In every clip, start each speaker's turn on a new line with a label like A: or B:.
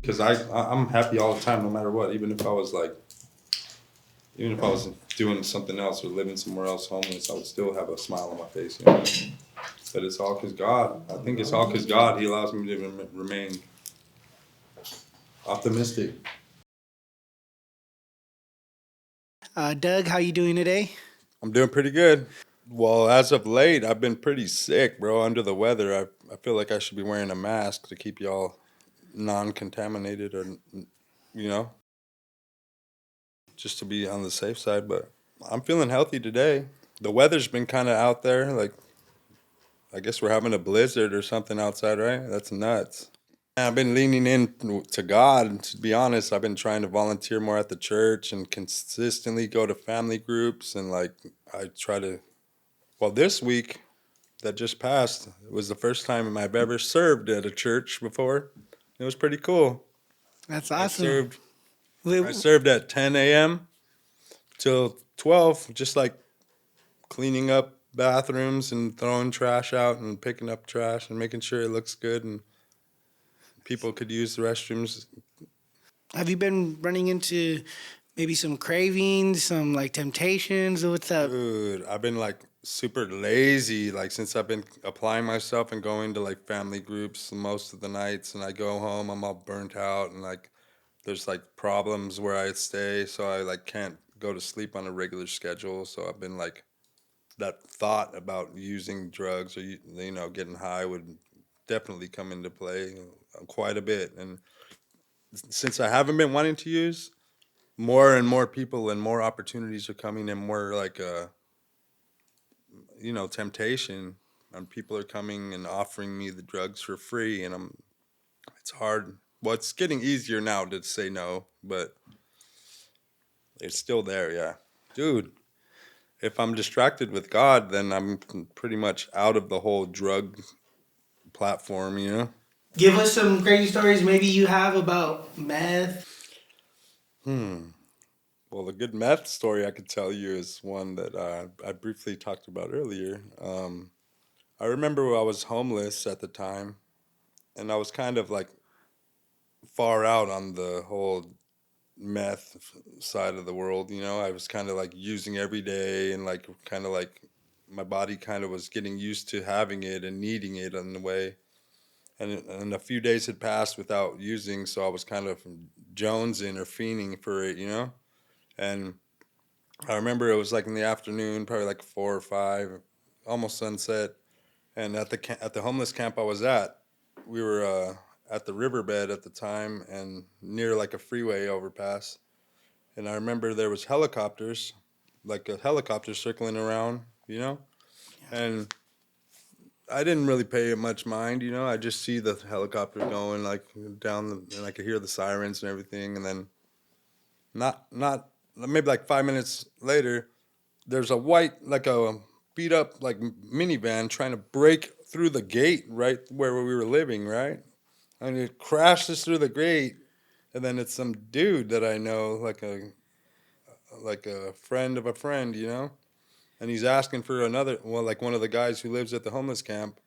A: Because I'm happy all the time, no matter what. Even if I was doing something else or living somewhere else homeless, I would still have a smile on my face. You know what I mean? But it's all because God. I think it's all because God. He allows me to remain optimistic.
B: Doug, how you doing today?
A: I'm doing pretty good. Well, as of late, I've been pretty sick, bro. Under the weather. I feel like I should be wearing a mask to keep y'all non-contaminated, or you know, just to be on the safe side. But I'm feeling healthy today. The weather's been kind of out there. Like, I guess we're having a blizzard or something outside, right? That's nuts. I've been leaning in to God. And to be honest, I've been trying to volunteer more at the church and consistently go to family groups. And like, I try to, well, this week that just passed was the first time I've ever served at a church before. It was pretty cool.
B: That's
A: I
B: awesome.
A: served, I
B: Wh-
A: served at 10 a.m. till 12, just like cleaning up bathrooms and throwing trash out and picking up trash and making sure it looks good and people could use the restrooms.
B: Have you been running into maybe some cravings, some like temptations? What's up?
A: Dude, I've been like super lazy like since I've been applying myself and going to like family groups most of the nights, and I go home, I'm all burnt out, and like there's like problems where I stay, so I like can't go to sleep on a regular schedule. So I've been like that thought about using drugs or getting high would definitely come into play quite a bit. And since I haven't been wanting to use, more and more people and more opportunities are coming, and more like temptation, and people are coming and offering me the drugs for free, and it's hard. Well, it's getting easier now to say no, but it's still there. Yeah, dude, if I'm distracted with God, then I'm pretty much out of the whole drug platform.
B: Give us some crazy stories maybe you have about meth.
A: Hmm. Well, the good meth story I could tell you is one that I briefly talked about earlier. I remember I was homeless at the time, and I was kind of like far out on the whole meth side of the world. I was kind of like using every day, and like kind of like my body kind of was getting used to having it and needing it in a way. And a few days had passed without using, so I was kind of jonesing or fiending for it. And I remember it was like in the afternoon, probably like 4 or 5, almost sunset. And at the homeless camp I was at, we were at the riverbed at the time and near like a freeway overpass. And I remember there was helicopters, like a helicopter circling around. And I didn't really pay it much mind. I just see the helicopter going like down and I could hear the sirens and everything. And then not maybe like 5 minutes later, there's a white, like a beat up like minivan trying to break through the gate right where we were living, right? And it crashes through the gate, and then it's some dude that I know, like a friend of a friend. And he's asking for another, well, like one of the guys who lives at the homeless camp,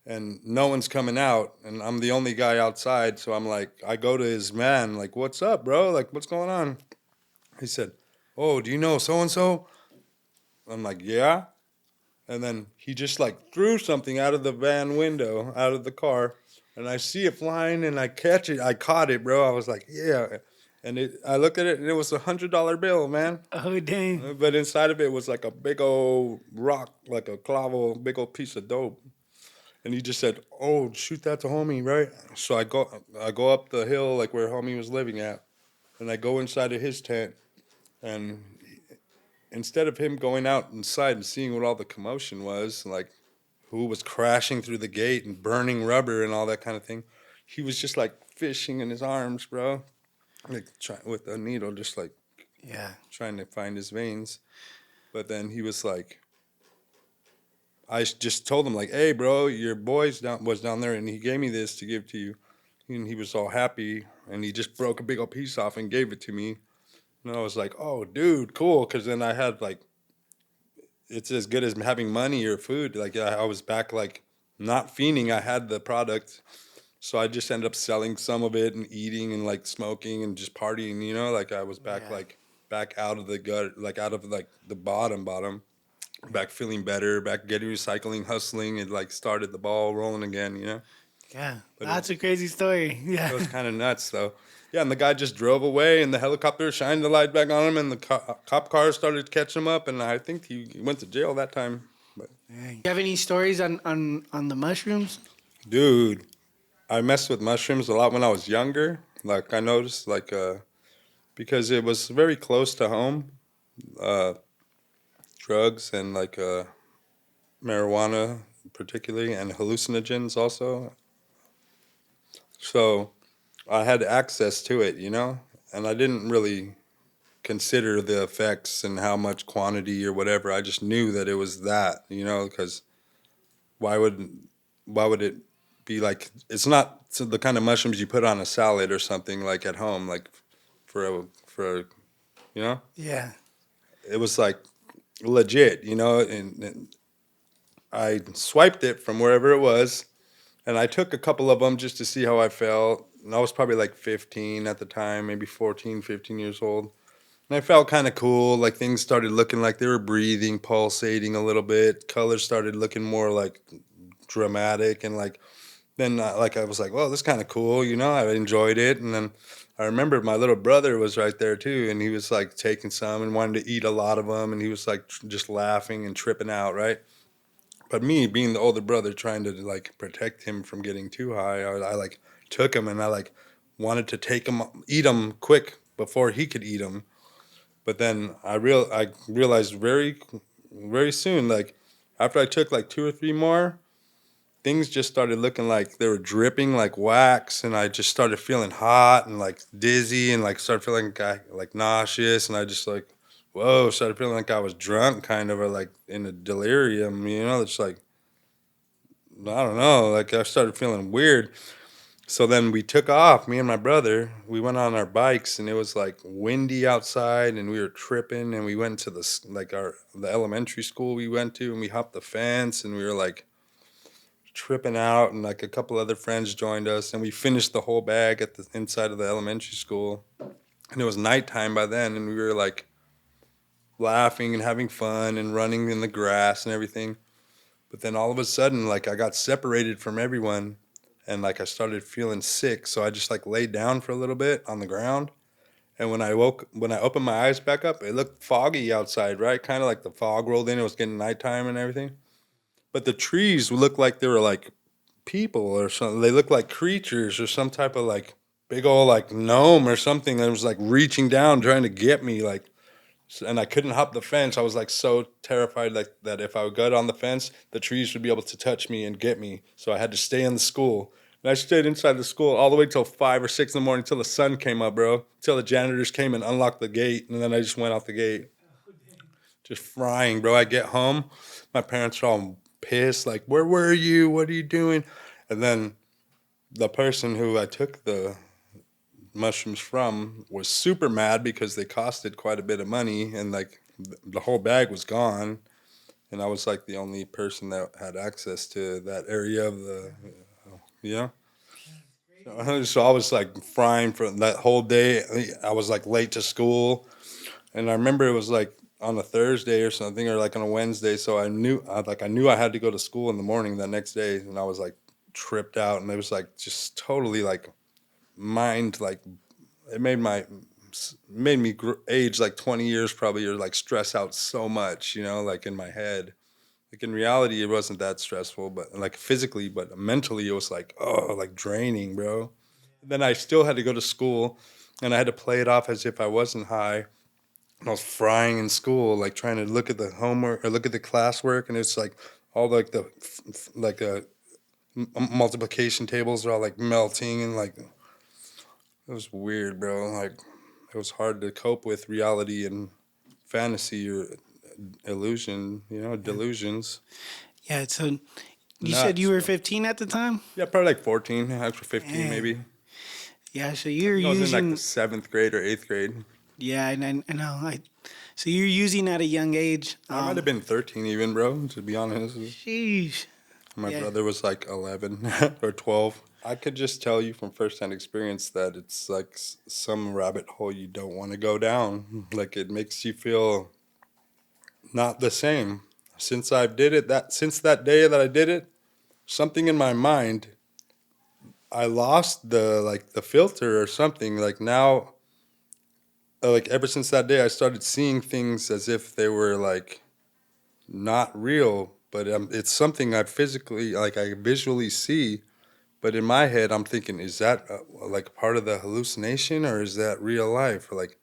A: and no one's coming out, and I'm the only guy outside, so I'm like, I go to his man, like, what's up, bro? Like, what's going on? He said, oh, do you know so and so? I'm like, yeah. And then he just like threw something out of the van window, out of the car, and I see it flying, and I catch it. I caught it, bro. I was like, yeah. And I looked at it, and it was $100 bill, man.
B: Oh dang.
A: But inside of it was like a big old rock, like a clavo, big old piece of dope. And he just said, "Oh, shoot that to homie, right?" So I go up the hill, like where homie was living at, and I go inside of his tent, and instead of him going out inside and seeing what all the commotion was, like who was crashing through the gate and burning rubber and all that kind of thing, he was just like fishing in his arms, bro, like with a needle, just like
B: Yeah.
A: trying to find his veins. But then he was like, I just told him like, "Hey, bro, your was down there, and he gave me this to give to you." And he was all happy, and he just broke a big old piece off and gave it to me. And I was like, "Oh, dude, cool." Because then I had like, it's as good as having money or food. Like I was back, like not fiending. I had the product, So I just ended up selling some of it and eating and like smoking and just partying, you know, like I was back
B: Yeah.
A: back out of the gut, like out of like the bottom, back feeling better, back getting recycling, hustling, and like started the ball rolling again, you know.
B: Yeah.
A: But
B: That's a crazy story.
A: it
B: Yeah.
A: was kind of nuts though. Yeah, and the guy just drove away, and the helicopter shined the light back on him, and the cop cars started catching him up, and I think he went to jail that time. But
B: Dang. You have any stories on the mushrooms?
A: dude, I messed with mushrooms a lot when I was younger. Like I noticed, like because it was very close to home, uh, drugs and like marijuana, particularly, and hallucinogens also. So I had access to it, you know, and I didn't really consider the effects and how much quantity or whatever. I just knew that it was that, you know, because why would why would it be like it's not the kind of mushrooms you put on a salad or something like at home, like for a you know.
B: Yeah.
A: It was like legit, you know, and I swiped it from wherever it was, and I took a couple of them just to see how I felt. And I was probably like 15 at the time, maybe 14, 15 years old. And I felt kind of cool. Like things started looking like they were breathing, pulsating a little bit. Colors started looking more like dramatic. And like, then like I was like, well, this kind of cool. You know, I enjoyed it. And then I remember my little brother was right there too. And he was like taking some and wanted to eat a lot of them. And he was like just laughing and tripping out, right? But me being the older brother trying to like protect him from getting too high, I like took him and I like wanted to take him, eat him quick before he could eat him. But then I realized very soon, like after I took like two or three more, things just started looking like they were dripping like wax, and I just started feeling hot and like dizzy, and like started feeling like nauseous, and I just like whoa, started feeling like I was drunk, kind of, or like in a delirium, you know. It's like I don't know, like I started feeling weird. So then we took off, me and my brother. We went on our bikes, and it was like windy outside, and we were tripping. And we went to like the elementary school we went to, and we hopped the fence, and we were like tripping out. And like a couple other friends joined us, and we finished the whole bag at the inside of the elementary school. And it was nighttime by then, and we were like laughing and having fun and running in the grass and everything. But then all of a sudden, like I got separated from everyone, and like I started feeling sick. So I just like laid down for a little bit on the ground. And when I opened my eyes back up, it looked foggy outside, right? Kind of like the fog rolled in. It was getting nighttime and everything. But the trees looked like they were like people or something. They looked like creatures or some type of like big old like gnome or something that was like reaching down trying to get me. Like, and I couldn't hop the fence. I was like so terrified like that if I would get on the fence, the trees would be able to touch me and get me. So I had to stay in the school. And I stayed inside the school all the way till 5 or 6 in the morning till the sun came up, bro. Till the janitors came and unlocked the gate, and then I just went out the gate, just frying, bro. I get home, my parents are all pissed, like, "Where were you? What are you doing?" And then the person who I took the mushrooms from was super mad because they costed quite a bit of money, and like the whole bag was gone, and I was like the only person that had access to that area of the yeah. So I was like frying for that whole day. I was like late to school, and I remember it was like on a Thursday or something, or like on a Wednesday. So I knew I had to go to school in the morning that next day, and I was like tripped out, and it was like just totally like mind like it made me age like 20 years probably, or like stress out so much, you know, like in my head. Like in reality it wasn't that stressful, but like physically, but mentally it was like, oh, like draining, bro. Then I still had to go to school, and I had to play it off as if I wasn't high. And I was frying in school, like trying to look at the homework or look at the classwork, and it's like all like the like multiplication tables are all like melting, and like it was weird, bro. Like it was hard to cope with reality and fantasy or illusion, you know, delusions.
B: Yeah. So you said you
A: Nuts,
B: were
A: bro.
B: 15 at the time?
A: Yeah, probably like 14, actually 15
B: Yeah.
A: maybe.
B: Yeah. So
A: I
B: you're
A: think I was in like the
B: using,
A: seventh grade or eighth grade.
B: yeah, and I know. So you're using at a young age.
A: I might have been 13 even, bro, to be honest.
B: Sheesh.
A: My
B: Yeah.
A: brother was like 11 or 12. I could just tell you from firsthand experience that it's like some rabbit hole you don't want to go down. Like it makes you feel not the same. Since that day that I did it, something in my mind, I lost the filter or something. Like now, like ever since that day, I started seeing things as if they were like not real, but it's something I physically, like I visually see. But in my head, I'm thinking, is that like part of the hallucination or is that real life? Or like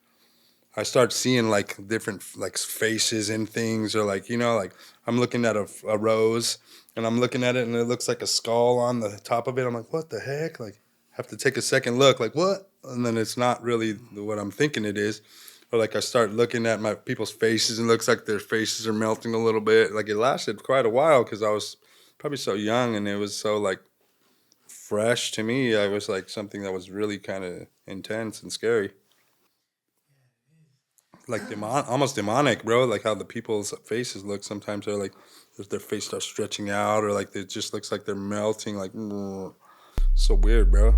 A: I start seeing like different like faces and things, or like like I'm looking at a rose and I'm looking at it and it looks like a skull on the top of it. I'm like, what the heck? Like, have to take a second look, like what? And then it's not really what I'm thinking it is. Or like I start looking at my people's faces and it looks like their faces are melting a little bit. Like it lasted quite a while because I was probably so young and it was so like fresh to me. I was like something that was really kind of intense and scary. Like almost demonic, bro. Like how the people's faces look sometimes. They're like, their face starts stretching out, or like it just looks like they're melting. Like, so weird, bro.